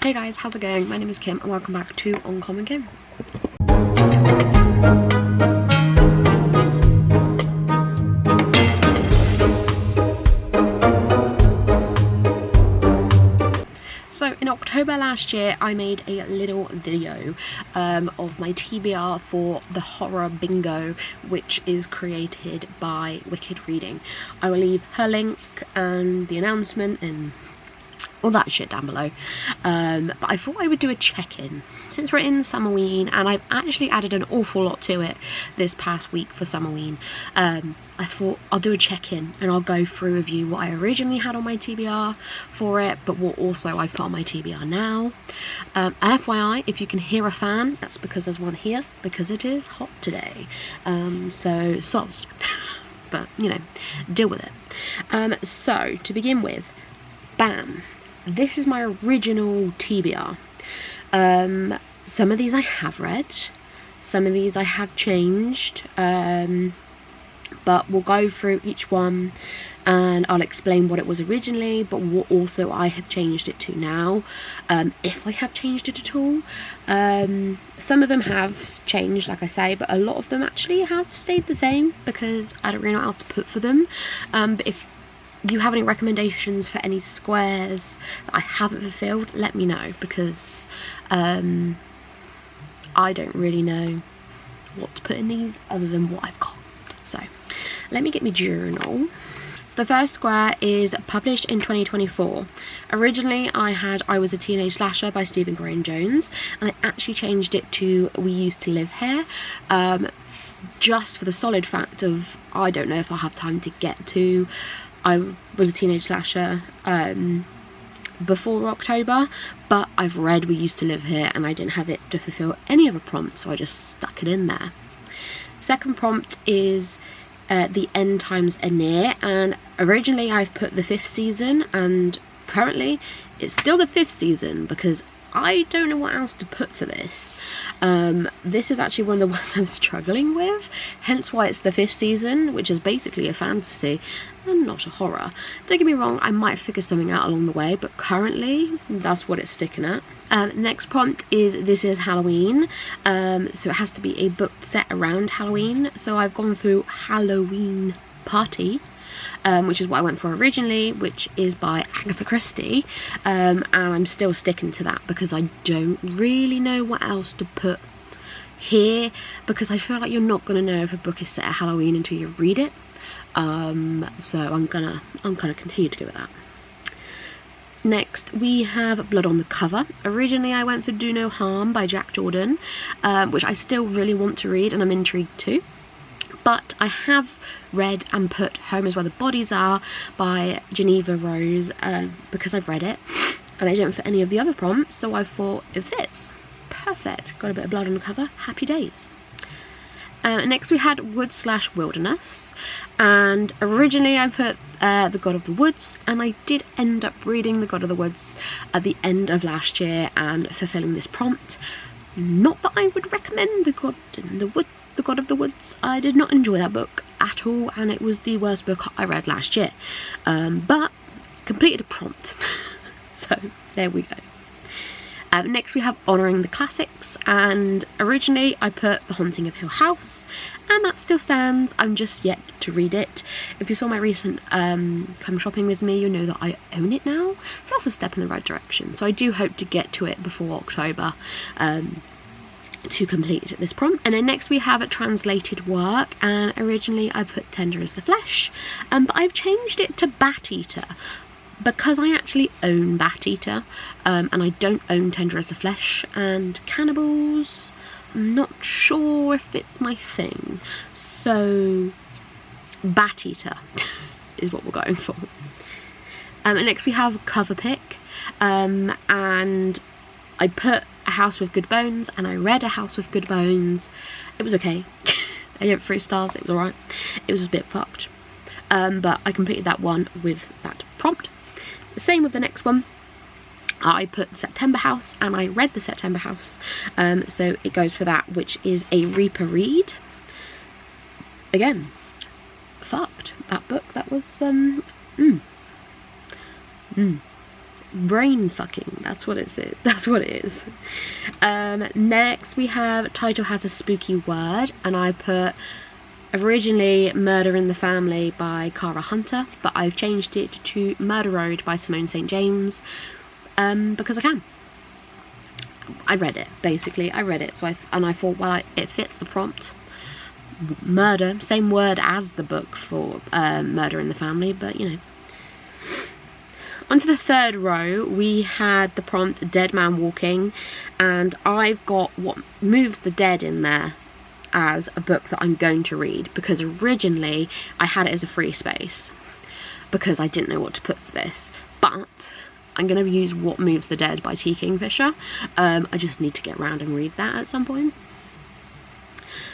Hey guys, how's it going? My name is Kim and welcome back to Uncommonkim. So in October last year I made a little video of my TBR for the horror bingo, which is created by Wicked Reading. I will leave her link and the announcement and all that shit down below, but I thought I would do a check-in since we're in Summerween, and I've actually added an awful lot to it this past week for Summerween. I thought I'll do a check-in and I'll go through with you what I originally had on my TBR for it, but what also I've put on my TBR now. And FYI, if you can hear a fan, that's because there's one here, because it is hot today, so soz. But you know, deal with it. So to begin with, bam, this is my original TBR. Some of these I have read, some of these I have changed, but we'll go through each one and I'll explain what it was originally, but what also I have changed it to now, if I have changed it at all. Some of them have changed, like I say, but a lot of them actually have stayed the same because I don't really know what else to put for them. But if you have any recommendations for any squares that I haven't fulfilled, let me know, because I don't really know what to put in these other than what I've got. So let me get my journal. So the first square is published in 2024. Originally I Was a Teenage Slasher by Stephen Graham Jones, and I actually changed it to We Used to Live Here, just for the solid fact of I don't know if I'll have time to get to I Was a Teenage Slasher before October, but I've read We Used to Live Here and I didn't have it to fulfill any other prompt, so I just stuck it in there. Second prompt is The End Times Are Near, and originally I've put the 5th season, and currently it's still the 5th season because I don't know what else to put for this. This is actually one of the ones I'm struggling with, hence why it's the 5th season, which is basically a fantasy and not a horror. Don't get me wrong, I might figure something out along the way, but currently that's what it's sticking at. Next prompt is This Is Halloween, so it has to be a book set around Halloween, so I've gone through Halloween Party, which is what I went for originally, which is by Agatha Christie, and I'm still sticking to that because I don't really know what else to put here, because I feel like you're not going to know if a book is set at Halloween until you read it. So I'm gonna continue to go with that. Next we have Blood on the Cover. Originally I went for Do No Harm by Jack Jordan, which I still really want to read and I'm intrigued too. But I have read and put Home Is Where the Bodies Are by Geneva Rose, because I've read it and I didn't fit any of the other prompts, so I thought it fits. Perfect, got a bit of blood on the cover, happy days. Next we had Wood/Wilderness, and originally I put The God of the Woods, and I did end up reading The God of the Woods at the end of last year and fulfilling this prompt. Not that I would recommend The God of the Woods. I did not enjoy that book at all, and it was the worst book I read last year, but completed a prompt. So there we go. Next we have Honouring the Classics, and originally I put The Haunting of Hill House, and that still stands. I'm just yet to read it. If you saw my recent Come Shopping With Me, you know that I own it now, so that's a step in the right direction. So I do hope to get to it before October to complete this prompt. And then next we have a translated work, and originally I put Tender as the Flesh, but I've changed it to Bat Eater because I actually own Bat Eater, and I don't own Tender as the Flesh, and cannibals, I'm not sure if it's my thing, so Bat Eater is what we're going for. And next we have Cover Pick, and I put A House with Good Bones, and I read A House with Good Bones. It was okay. I gave it 3 stars, it was alright. It was a bit fucked, but I completed that one with that prompt. The same with the next one. I put September House, and I read the September House, so it goes for that, which is a Reaper read. Again, fucked. That book, that was brain fucking. That's what it is. Next we have title has a spooky word, and I put originally Murder in the Family by Cara Hunter, but I've changed it to Murder Road by Simone St. James, because I can. I read it, basically. I read it, so I thought, well, it fits the prompt. Murder, same word as the book for Murder in the Family, but you know. Onto the third row, we had the prompt Dead Man Walking, and I've got What Moves the Dead in there as a book that I'm going to read, because originally I had it as a free space because I didn't know what to put for this, but I'm going to use What Moves the Dead by T. Kingfisher. I just need to get around and read that at some point.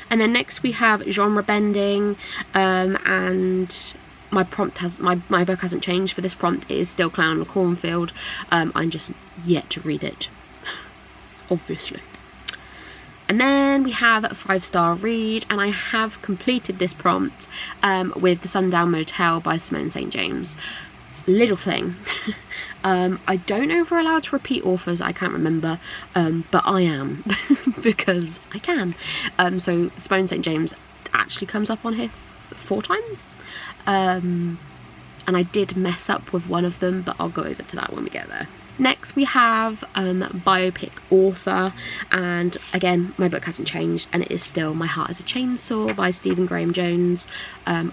And then next we have genre bending, and my prompt has my book hasn't changed for this prompt. It is still Clown in a Cornfield. I'm just yet to read it, obviously. And then we have a 5-star read, and I have completed this prompt with The Sundown Motel by Simone St. James. Little thing, I don't know if we're allowed to repeat authors, I can't remember, but I am because I can. So Simone St. James actually comes up on here 4 times, and I did mess up with one of them, but I'll go over to that when we get there. Next we have biopic author, and again my book hasn't changed, and it is still My Heart is a Chainsaw by Stephen Graham Jones. I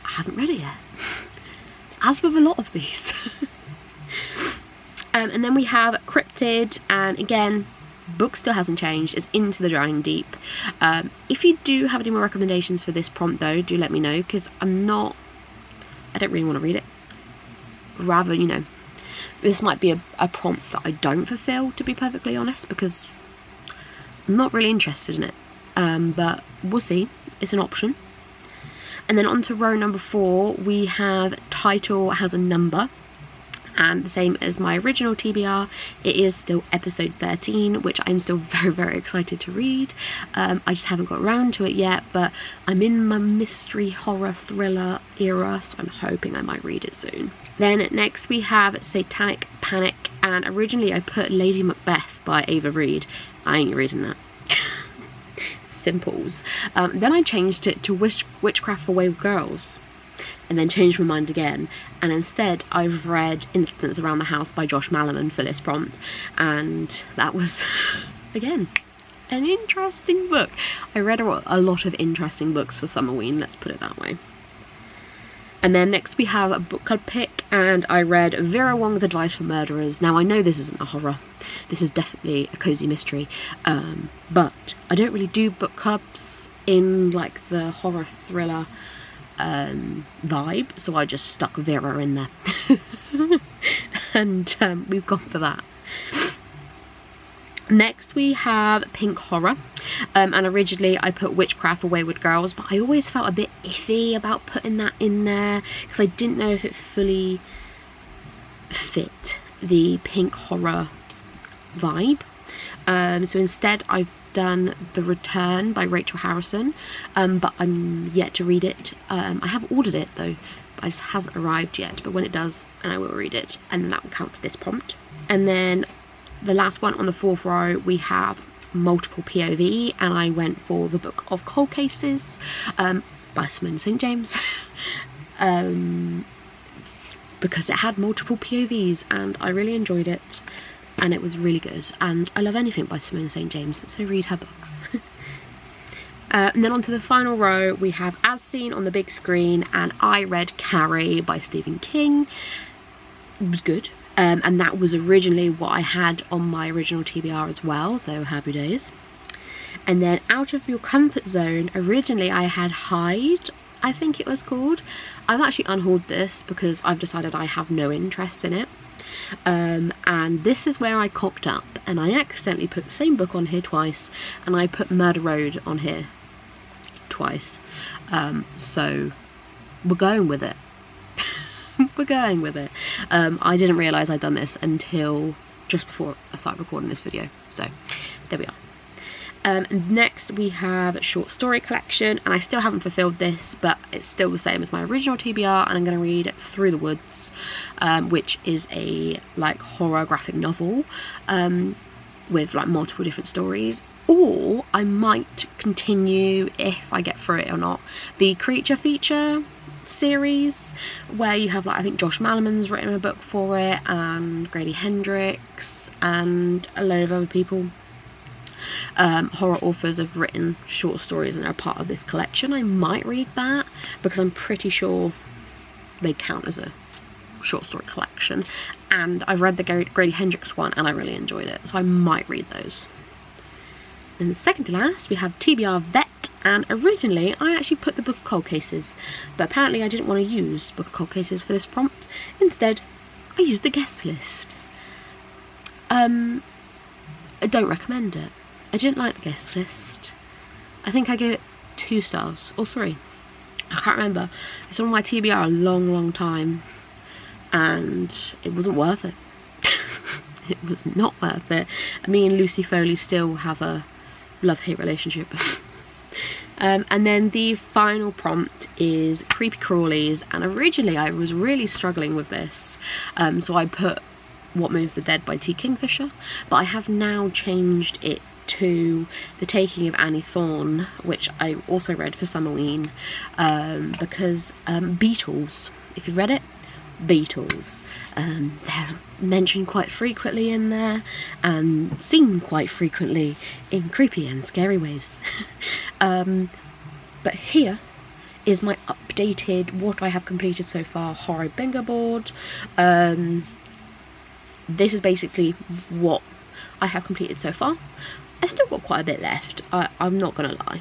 haven't read it yet, as with a lot of these. And then we have Cryptid, and again book still hasn't changed. It's Into the Drowning Deep. If you do have any more recommendations for this prompt though, do let me know, because I don't really want to read it. Rather, you know, this might be a prompt that I don't fulfill, to be perfectly honest, because I'm not really interested in it, but we'll see. It's an option. And then on to row number 4, we have title has a number, and the same as my original TBR, it is still episode 13, which I'm still very, very excited to read. I just haven't got around to it yet, but I'm in my mystery horror thriller era, so I'm hoping I might read it soon. Then next we have Satanic Panic, and originally I put Lady Macbeth by Ava Reid. I ain't reading that. Simples. Then I changed it to Witchcraft for Wayward Girls, and then changed my mind again, and instead I've read Incidents Around the House by Josh Malerman for this prompt, and that was again an interesting book. I read a lot of interesting books for Summerween, let's put it that way. And then next we have a book club pick, and I read Vera Wong's Advice for Murderers. Now I know this isn't a horror, this is definitely a cozy mystery, but I don't really do book clubs in like the horror thriller vibe, so I just stuck Vera in there. And we've gone for that. Next we have Pink Horror, and originally I put Witchcraft for Wayward Girls, but I always felt a bit iffy about putting that in there because I didn't know if it fully fit the Pink Horror vibe. So instead I've done The Return by Rachel Harrison, but I'm yet to read it. I have ordered it though, but it just hasn't arrived yet, but when it does, and I will read it, and then that will count for this prompt. And then the last one on the 4th row, we have Multiple POV, and I went for The Book of Cold Cases by Simone St. James, because it had multiple POVs and I really enjoyed it, and it was really good, and I love anything by Simone St. James, so read her books. And then onto the final row, we have As Seen on the Big Screen, and I read Carrie by Stephen King. It was good. And that was originally what I had on my original TBR as well, so happy days. And then Out of Your Comfort Zone, originally I had Hide, I think it was called. I've actually unhauled this because I've decided I have no interest in it. And this is where I cocked up, and I accidentally put the same book on here twice, and I put Murder Road on here twice. So we're going with it. We're going with it. I didn't realise I'd done this until just before I started recording this video, so there we are. Next we have a short story collection, and I still haven't fulfilled this, but it's still the same as my original TBR, and I'm going to read Through the Woods, which is a like horror graphic novel with like multiple different stories. Or I might continue, if I get through it or not, the creature feature series, where you have like, I think Josh Malerman's written a book for it, and Grady Hendrix and a load of other people. Horror authors have written short stories and are part of this collection. I might read that because I'm pretty sure they count as a short story collection, and I've read the Grady Hendrix one and I really enjoyed it, so I might read those. And second to last we have TBR Vet, and originally I actually put the Book of Cold Cases, but apparently I didn't want to use Book of Cold Cases for this prompt. Instead I used the guest list. I don't recommend it. I didn't like the guest list. I think I gave it 2 stars or 3. I can't remember. It's on my TBR a long time, and it wasn't worth it. It was not worth it. Me and Lucy Foley still have a love-hate relationship. And then the final prompt is Creepy Crawlies, and originally I was really struggling with this, so I put What Moves the Dead by T. Kingfisher, but I have now changed it to The Taking of Annie Thorne, which I also read for Summerween, because Beatles, if you've read it, Beatles, they're mentioned quite frequently in there and seen quite frequently in creepy and scary ways. But here is my updated what I have completed so far horror bingo board. This is basically what I have completed so far. I still got quite a bit left, I'm not gonna lie.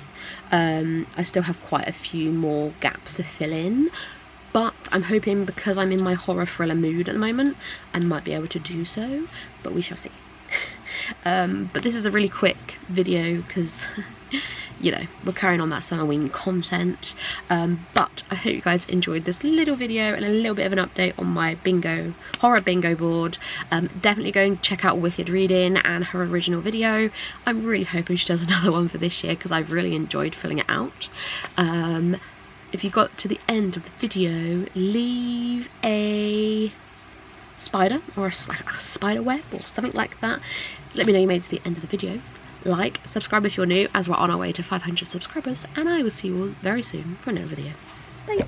I still have quite a few more gaps to fill in, but I'm hoping, because I'm in my horror thriller mood at the moment, I might be able to do so, but we shall see. But this is a really quick video because you know, we're carrying on that Summerween content, but I hope you guys enjoyed this little video and a little bit of an update on my bingo, horror bingo board. Definitely go and check out Wicked Reading and her original video. I'm really hoping she does another one for this year because I've really enjoyed filling it out. If you got to the end of the video, leave a spider or a spider web or something like that. Let me know you made it to the end of the video. Like, subscribe if you're new, as we're on our way to 500 subscribers, and I will see you all very soon for another video. Bye!